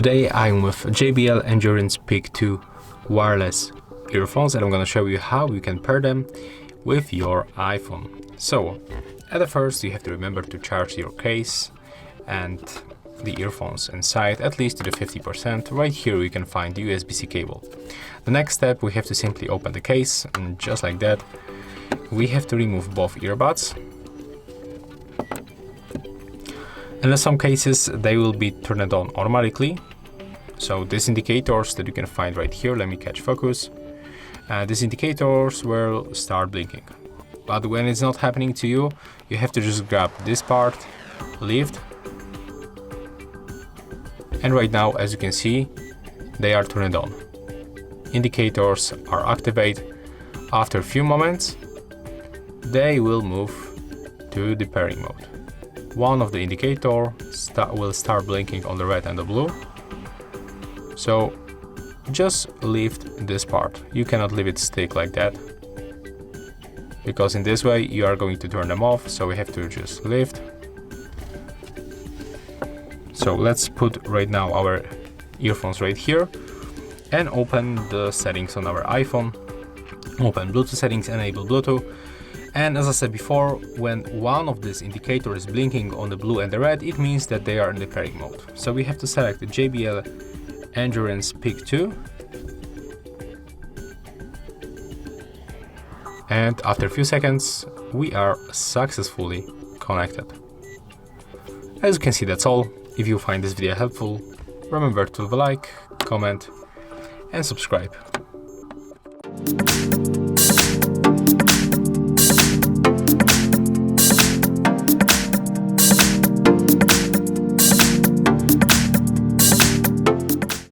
Today I'm with JBL Endurance Peak II wireless earphones, and I'm gonna show you how you can pair them with your iPhone. So at the first you have to remember to charge your case and the earphones inside at least to the 50%. Right here you can find the USB-C cable. The next step, we have to simply open the case, and just like that we have to remove both earbuds. And in some cases they will be turned on automatically. So these indicators that you can find right here, let me catch focus. These indicators will start blinking. But when it's not happening to you, you have to just grab this part, lift. And right now, as you can see, they are turned on. Indicators are activated. After a few moments, they will move to the pairing mode. One of the indicators will start blinking on the red and the blue. So just lift this part. You cannot leave it stick like that, because in this way you are going to turn them off. So we have to just lift. So let's put right now our earphones right here and open the settings on our iPhone. Open Bluetooth settings, enable Bluetooth. And as I said before, when one of these indicators is blinking on the blue and the red, it means that they are in the pairing mode. So we have to select the JBL Endurance Peak II. And after a few seconds, we are successfully connected. As you can see, that's all. If you find this video helpful, remember to leave a like, comment, and subscribe.